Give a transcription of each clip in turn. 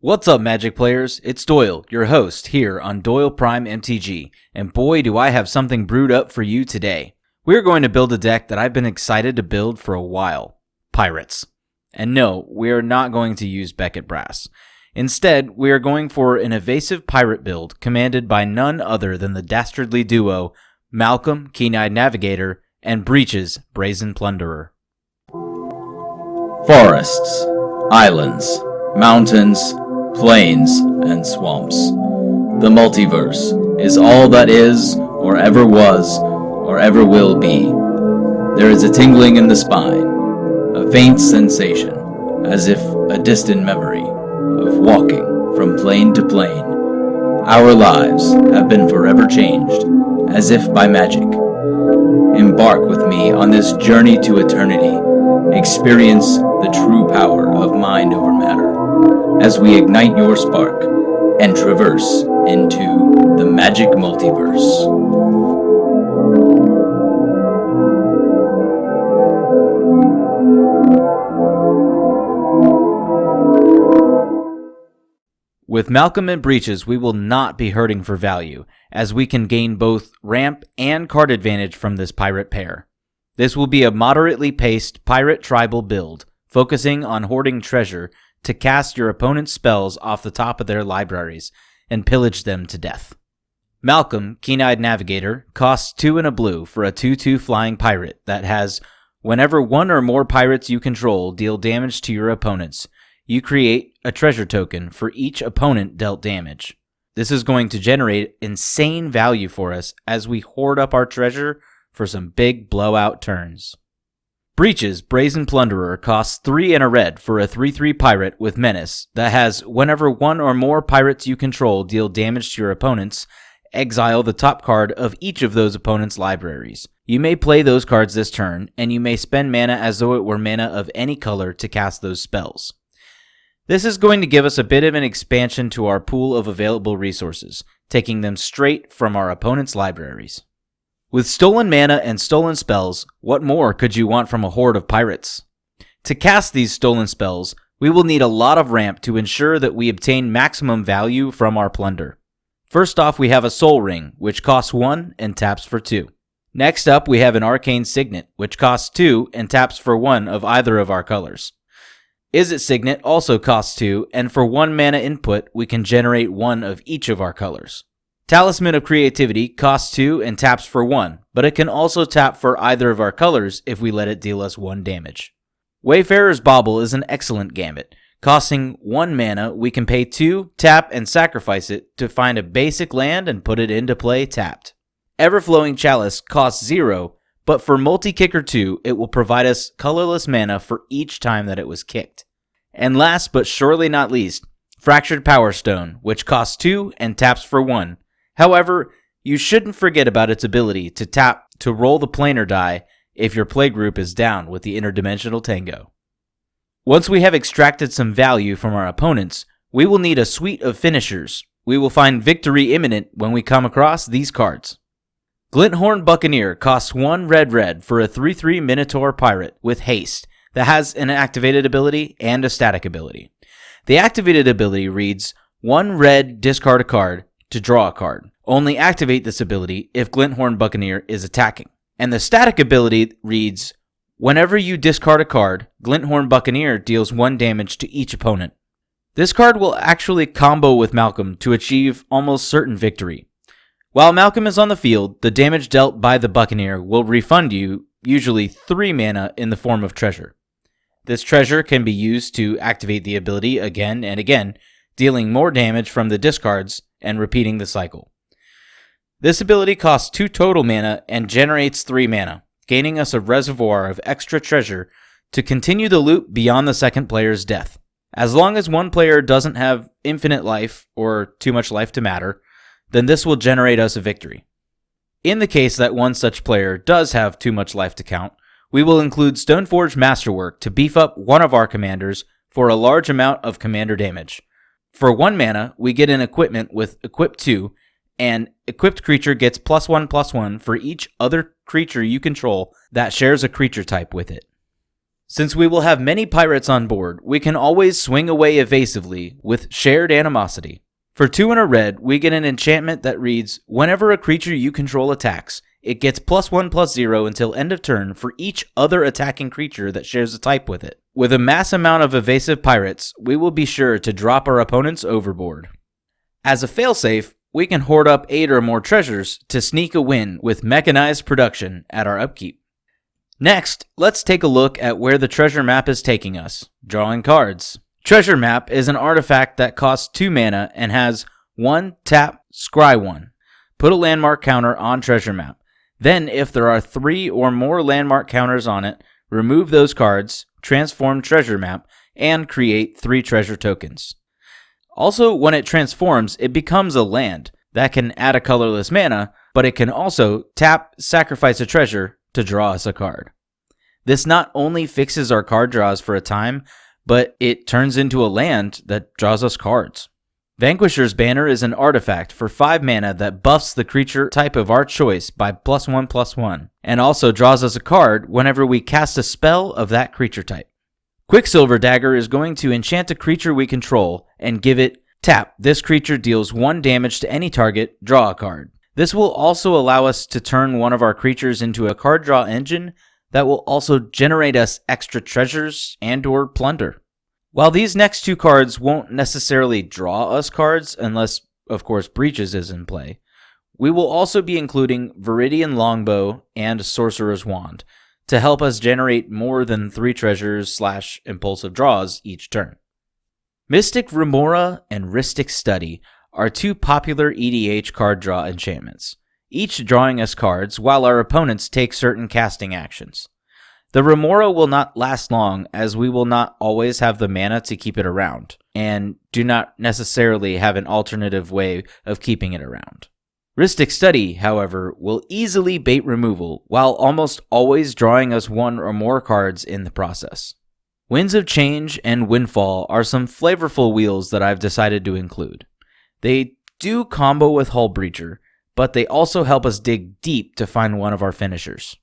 What's up, Magic players? It's Doyle, your host, here on DoylePrimeMTG, and boy do I have something brewed up for you today. We're going to build a deck that I've been excited to build for a while. Pirates. And no, we are not going to use Beckett Brass. Instead, we are going for an evasive pirate build commanded by none other than the dastardly duo Malcolm, Keen-Eyed Navigator, and Breeches, Brazen Plunderer. Forests, islands, mountains, plains, and swamps. The multiverse is all that is, or ever was, or ever will be. There is a tingling in the spine, a faint sensation, as if a distant memory, of walking from plane to plane. Our lives have been forever changed, as if by magic. Embark with me on this journey to eternity. Experience the true power of mind over matter, as we ignite your spark and traverse into the magic multiverse. With Malcolm and Breeches, we will not be hurting for value, as we can gain both ramp and card advantage from this pirate pair. This will be a moderately paced pirate tribal build, focusing on hoarding treasure to cast your opponent's spells off the top of their libraries and pillage them to death. Malcolm, Keen-Eyed Navigator, costs 2 and a blue for a 2/2 flying pirate that has, whenever one or more pirates you control deal damage to your opponents, you create a treasure token for each opponent dealt damage. This is going to generate insane value for us as we hoard up our treasure for some big blowout turns. Breeches, Brazen Plunderer, costs 3 and a red for a 3/3 pirate with menace that has, whenever one or more pirates you control deal damage to your opponents, exile the top card of each of those opponents' libraries. You may play those cards this turn, and you may spend mana as though it were mana of any color to cast those spells. This is going to give us a bit of an expansion to our pool of available resources, taking them straight from our opponent's libraries. With stolen mana and stolen spells, what more could you want from a horde of pirates? To cast these stolen spells, we will need a lot of ramp to ensure that we obtain maximum value from our plunder. First off, we have a Soul Ring, which costs 1 and taps for 2. Next up, we have an Arcane Signet, which costs 2 and taps for 1 of either of our colors. Izzet Signet also costs 2, and for 1 mana input, we can generate 1 of each of our colors. Talisman of Creativity costs 2 and taps for 1, but it can also tap for either of our colors if we let it deal us 1 damage. Wayfarer's Bauble is an excellent gambit. Costing 1 mana, we can pay 2, tap, and sacrifice it to find a basic land and put it into play tapped. Everflowing Chalice costs 0, but for multi-kicker 2, it will provide us colorless mana for each time that it was kicked. And last but surely not least, Fractured Power Stone, which costs 2 and taps for 1. However, you shouldn't forget about its ability to tap to roll the planar die if your playgroup is down with the interdimensional tango. Once we have extracted some value from our opponents, we will need a suite of finishers. We will find victory imminent when we come across these cards. Glinthorn Buccaneer costs 1 red for a 3/3 Minotaur Pirate with haste that has an activated ability and a static ability. The activated ability reads, 1 red, discard a card to draw a card. Only activate this ability if Glinthorn Buccaneer is attacking. And the static ability reads, whenever you discard a card, Glinthorn Buccaneer deals 1 damage to each opponent. This card will actually combo with Malcolm to achieve almost certain victory. While Malcolm is on the field, the damage dealt by the Buccaneer will refund you, usually 3 mana in the form of treasure. This treasure can be used to activate the ability again and again, dealing more damage from the discards and repeating the cycle. This ability costs 2 total mana and generates 3 mana, gaining us a reservoir of extra treasure to continue the loop beyond the second player's death. As long as one player doesn't have infinite life or too much life to matter, then this will generate us a victory. In the case that one such player does have too much life to count, we will include Stoneforge Masterwork to beef up one of our commanders for a large amount of commander damage. For 1 mana, we get an equipment with Equip 2, and equipped creature gets +1/+1 for each other creature you control that shares a creature type with it. Since we will have many pirates on board, we can always swing away evasively with Shared Animosity. For 2 and a red, we get an enchantment that reads, whenever a creature you control attacks, it gets +1/+0 until end of turn for each other attacking creature that shares a type with it. With a mass amount of evasive pirates, we will be sure to drop our opponents overboard. As a failsafe, we can hoard up 8 or more treasures to sneak a win with mechanized production at our upkeep. Next, let's take a look at where the treasure map is taking us, drawing cards. Treasure map is an artifact that costs 2 mana and has 1 tap, scry 1. Put a landmark counter on treasure map. Then, if there are 3 or more landmark counters on it, remove those cards, transform treasure map, and create 3 treasure tokens. Also, when it transforms, it becomes a land that can add a colorless mana, but it can also tap, sacrifice a treasure to draw us a card. This not only fixes our card draws for a time, but it turns into a land that draws us cards. Vanquisher's Banner is an artifact for 5 mana that buffs the creature type of our choice by +1/+1, and also draws us a card whenever we cast a spell of that creature type. Quicksilver Dagger is going to enchant a creature we control and give it tap. This creature deals 1 damage to any target, draw a card. This will also allow us to turn one of our creatures into a card draw engine that will also generate us extra treasures and or plunder. While these next 2 cards won't necessarily draw us cards unless, of course, Breeches is in play, we will also be including Viridian Longbow and Sorcerer's Wand to help us generate more than 3 treasures / impulsive draws each turn. Mystic Remora and Rhystic Study are 2 popular EDH card draw enchantments, each drawing us cards while our opponents take certain casting actions. The Remora will not last long as we will not always have the mana to keep it around, and do not necessarily have an alternative way of keeping it around. Rhystic Study, however, will easily bait removal while almost always drawing us 1 or more cards in the process. Winds of Change and Windfall are some flavorful wheels that I've decided to include. They do combo with Hullbreacher, but they also help us dig deep to find one of our finishers.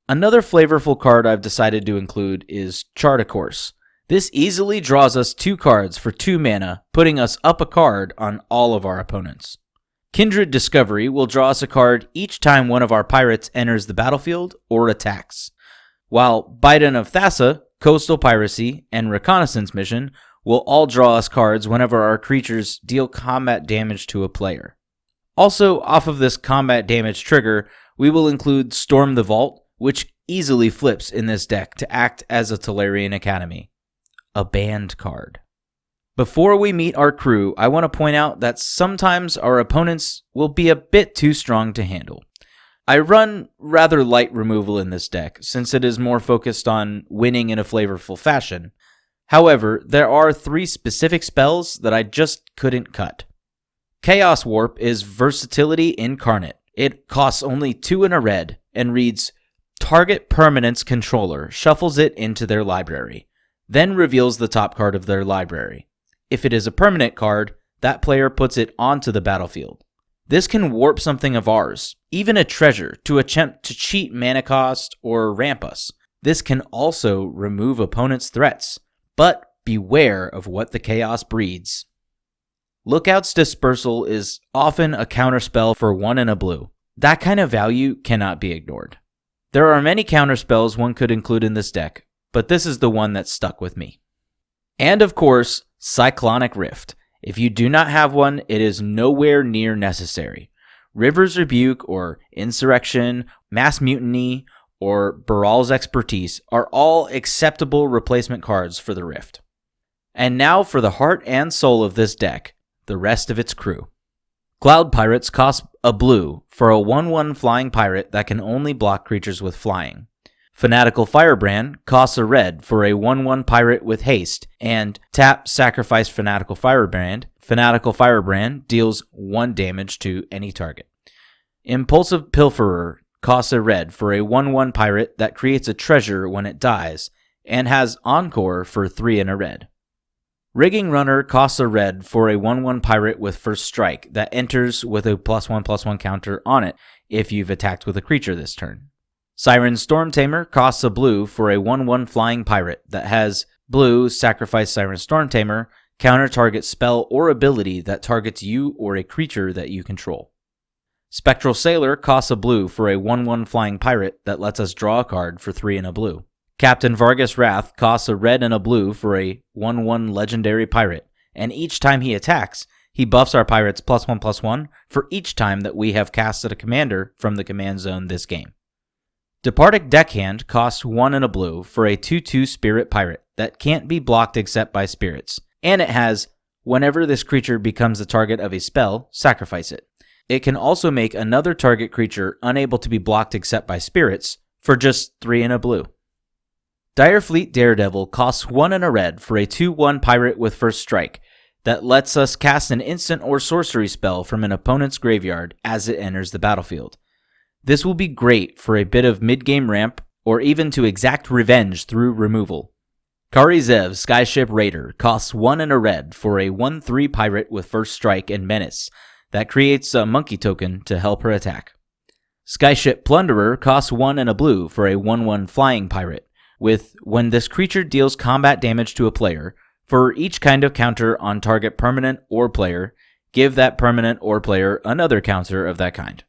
Another flavorful card I've decided to include is Charticors. This easily draws us 2 cards for 2 mana, putting us up a card on all of our opponents. Kindred Discovery will draw us a card each time one of our pirates enters the battlefield or attacks, while Bidon of Thassa, Coastal Piracy, and Reconnaissance Mission will all draw us cards whenever our creatures deal combat damage to a player. Also, off of this combat damage trigger, we will include Storm the Vault, which easily flips in this deck to act as a Tolarian Academy, a banned card. Before we meet our crew, I want to point out that sometimes our opponents will be a bit too strong to handle. I run rather light removal in this deck, since it is more focused on winning in a flavorful fashion. However, there are 3 specific spells that I just couldn't cut. Chaos Warp is Versatility Incarnate. It costs only 2 and a red, and reads, target permanent's controller shuffles it into their library, then reveals the top card of their library. If it is a permanent card, that player puts it onto the battlefield. This can warp something of ours, even a treasure, to attempt to cheat mana cost or ramp us. This can also remove opponents' threats, but beware of what the chaos breeds. Lookout's Dispersal is often a counterspell for 1 and a blue. That kind of value cannot be ignored. There are many counterspells one could include in this deck, but this is the one that stuck with me. And of course, Cyclonic Rift. If you do not have one, it is nowhere near necessary. River's Rebuke or Insurrection, Mass Mutiny, or Baral's Expertise are all acceptable replacement cards for the Rift. And now for the heart and soul of this deck, the rest of its crew. Cloud Pirates cost a blue for a 1/1 flying pirate that can only block creatures with flying. Fanatical Firebrand costs a red for a 1/1 pirate with haste, and tap, sacrifice Fanatical Firebrand. Fanatical Firebrand deals 1 damage to any target. Impulsive Pilferer costs a red for a 1/1 pirate that creates a treasure when it dies, and has Encore for 3 and a red. Rigging Runner costs a red for a 1/1 pirate with First Strike that enters with a +1/+1 counter on it if you've attacked with a creature this turn. Siren Storm Tamer costs a blue for a 1/1 flying pirate that has blue, sacrifice Siren Storm Tamer, counter target spell or ability that targets you or a creature that you control. Spectral Sailor costs a blue for a 1/1 flying pirate that lets us draw a card for 3 and a blue. Captain Vargas Wrath costs a red and a blue for a 1/1 legendary pirate, and each time he attacks, he buffs our pirates +1/+1 for each time that we have casted a commander from the command zone this game. Departic Deckhand costs 1 and a blue for a 2/2 spirit pirate that can't be blocked except by spirits, and it has, whenever this creature becomes the target of a spell, sacrifice it. It can also make another target creature unable to be blocked except by spirits for just 3 and a blue. Direfleet Daredevil costs 1 and a red for a 2/1 pirate with first strike that lets us cast an instant or sorcery spell from an opponent's graveyard as it enters the battlefield. This will be great for a bit of mid-game ramp or even to exact revenge through removal. Kari Zev Skyship Raider costs 1 and a red for a 1/3 pirate with first strike and menace that creates a monkey token to help her attack. Skyship Plunderer costs 1 and a blue for a 1/1 flying pirate with when this creature deals combat damage to a player, for each kind of counter on target permanent or player, give that permanent or player another counter of that kind.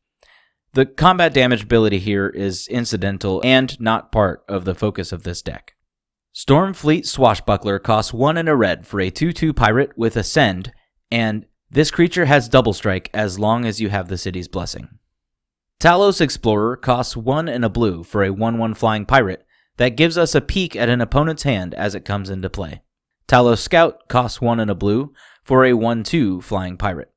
The combat damage ability here is incidental and not part of the focus of this deck. Stormfleet Swashbuckler costs 1 and a red for a 2/2 pirate with Ascend, and this creature has double strike as long as you have the city's blessing. Talos Explorer costs 1 and a blue for a 1/1 flying pirate that gives us a peek at an opponent's hand as it comes into play. Talos Scout costs 1 and a blue for a 1/2 flying pirate.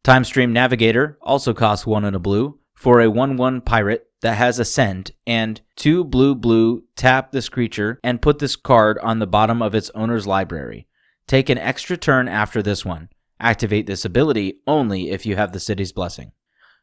Timestream Navigator also costs 1 and a blue for a 1/1 pirate that has Ascend, and 2 blue, tap this creature and put this card on the bottom of its owner's library. Take an extra turn after this one. Activate this ability only if you have the city's blessing.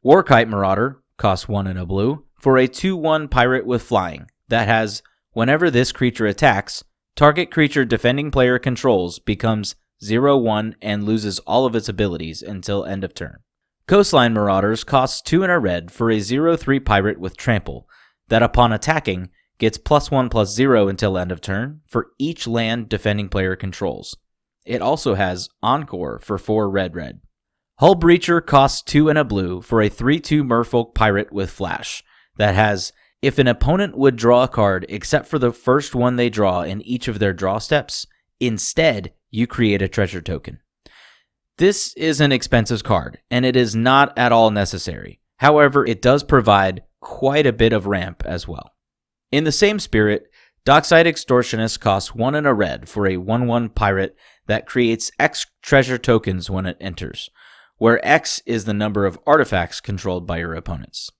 Warkite Marauder costs 1 and a blue for a 2/1 pirate with flying that has, whenever this creature attacks, target creature defending player controls becomes 0/1 and loses all of its abilities until end of turn. Coastline Marauders costs 2 and a red for a 0/3 pirate with trample that upon attacking gets +1/+0 until end of turn for each land defending player controls. It also has Encore for 4 red. Hull Breacher costs 2 and a blue for a 3/2 merfolk pirate with flash that has, if an opponent would draw a card except for the first one they draw in each of their draw steps, instead you create a treasure token. This is an expensive card, and it is not at all necessary. However, it does provide quite a bit of ramp as well. In the same spirit, Dockside Extortionist costs 1 and a red for a 1/1 pirate that creates X treasure tokens when it enters, where X is the number of artifacts controlled by your opponents.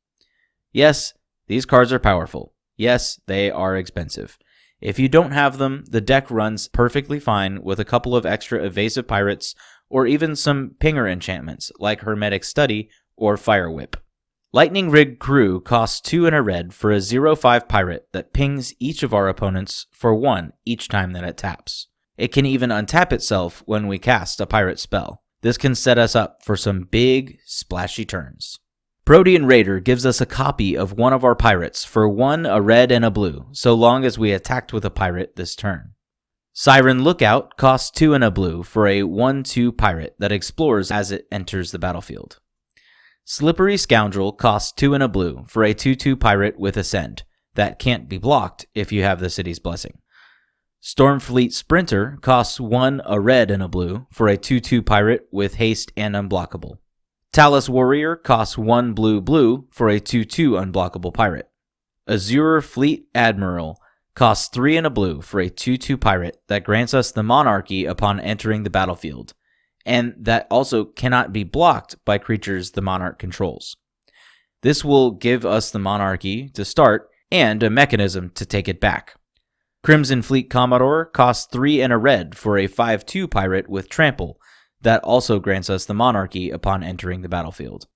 Yes, these cards are powerful. Yes, they are expensive. If you don't have them, the deck runs perfectly fine with a couple of extra evasive pirates or even some pinger enchantments like Hermetic Study or Fire Whip. Lightning Rig Crew costs 2 and a red for a 0/5 pirate that pings each of our opponents for 1 each time that it taps. It can even untap itself when we cast a pirate spell. This can set us up for some big, splashy turns. Protean Raider gives us a copy of one of our pirates for 1 a red and a blue, so long as we attacked with a pirate this turn. Siren Lookout costs 2 and a blue for a 1/2 pirate that explores as it enters the battlefield. Slippery Scoundrel costs 2 and a blue for a 2/2 pirate with Ascend that can't be blocked if you have the city's blessing. Stormfleet Sprinter costs 1 a red and a blue for a 2/2 pirate with haste and unblockable. Talus Warrior costs 1 blue for a 2/2 unblockable pirate. Azure Fleet Admiral costs 3 and a blue for a 2/2 pirate that grants us the monarchy upon entering the battlefield, and that also cannot be blocked by creatures the monarch controls. This will give us the monarchy to start and a mechanism to take it back. Crimson Fleet Commodore costs 3 and a red for a 5/2 pirate with trample that also grants us the monarchy upon entering the battlefield.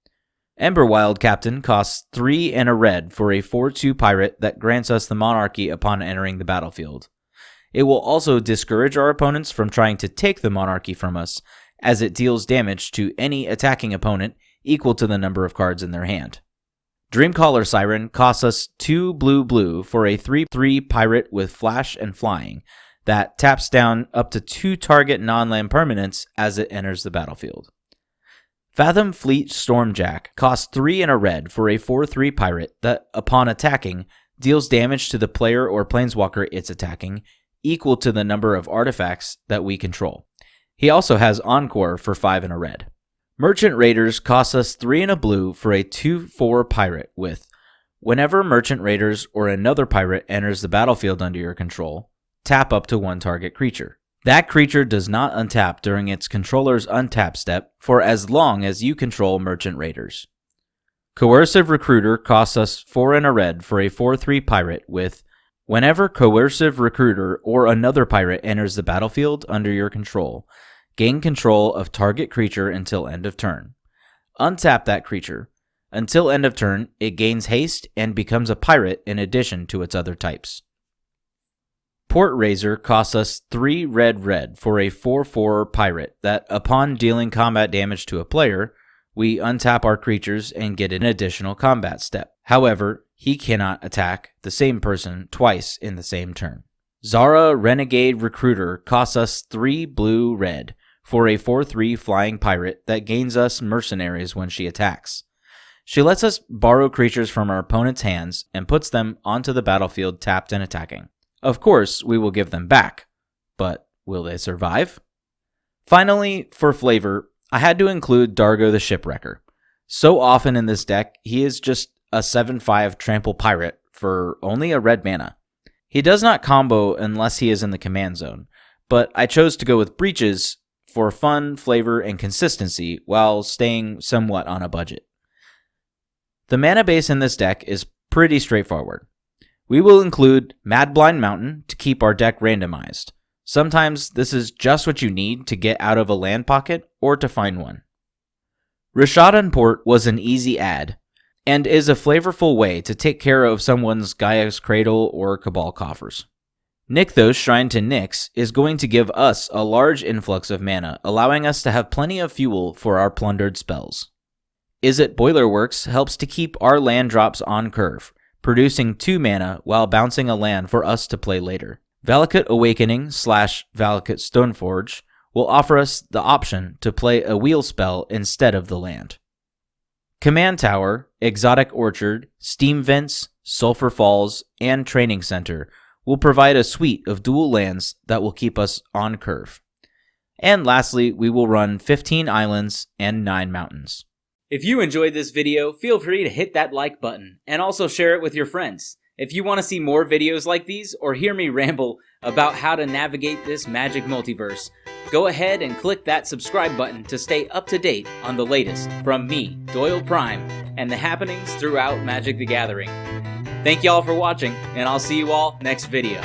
Emberwild Captain costs 3 and a red for a 4/2 pirate that grants us the monarchy upon entering the battlefield. It will also discourage our opponents from trying to take the monarchy from us, as it deals damage to any attacking opponent equal to the number of cards in their hand. Dreamcaller Siren costs us 2 blue for a 3/3 pirate with flash and flying that taps down up to 2 target non-land permanents as it enters the battlefield. Fathom Fleet Stormjack costs 3 and a red for a 4/3 pirate that, upon attacking, deals damage to the player or planeswalker it's attacking, equal to the number of artifacts that we control. He also has Encore for 5 and a red. Merchant Raiders cost us 3 and a blue for a 2/4 pirate with, whenever Merchant Raiders or another pirate enters the battlefield under your control, tap up to 1 target creature. That creature does not untap during its controller's untap step for as long as you control Merchant Raiders. Coercive Recruiter costs us 4 and a red for a 4/3 pirate with, whenever Coercive Recruiter or another pirate enters the battlefield under your control, gain control of target creature until end of turn. Untap that creature. Until end of turn, it gains haste and becomes a pirate in addition to its other types. Port Razor costs us 3 red for a 4/4 pirate that, upon dealing combat damage to a player, we untap our creatures and get an additional combat step. However, he cannot attack the same person twice in the same turn. Zara Renegade Recruiter costs us 3 blue-red for a 4/3 flying pirate that gains us mercenaries when she attacks. She lets us borrow creatures from our opponent's hands and puts them onto the battlefield tapped and attacking. Of course, we will give them back, but will they survive? Finally, for flavor, I had to include Dargo the Shipwrecker. So often in this deck, he is just a 7/5 trample pirate for only a red mana. He does not combo unless he is in the command zone, but I chose to go with Breeches for fun, flavor, and consistency while staying somewhat on a budget. The mana base in this deck is pretty straightforward. We will include Madblind Mountain to keep our deck randomized. Sometimes this is just what you need to get out of a land pocket or to find one. Rishadan Port was an easy add, and is a flavorful way to take care of someone's Gaia's Cradle or Cabal coffers. Nykthos Shrine to Nyx is going to give us a large influx of mana, allowing us to have plenty of fuel for our plundered spells. Izzet Boilerworks helps to keep our land drops on curve, producing 2 mana while bouncing a land for us to play later. Valakut Awakening / Valakut Stoneforge will offer us the option to play a wheel spell instead of the land. Command Tower, Exotic Orchard, Steam Vents, Sulphur Falls, and Training Center will provide a suite of dual lands that will keep us on curve. And lastly, we will run 15 islands and 9 mountains. If you enjoyed this video, feel free to hit that like button and also share it with your friends. If you want to see more videos like these or hear me ramble about how to navigate this magic multiverse, go ahead and click that subscribe button to stay up to date on the latest from me, Doyle Prime, and the happenings throughout Magic the Gathering. Thank y'all for watching, and I'll see you all next video.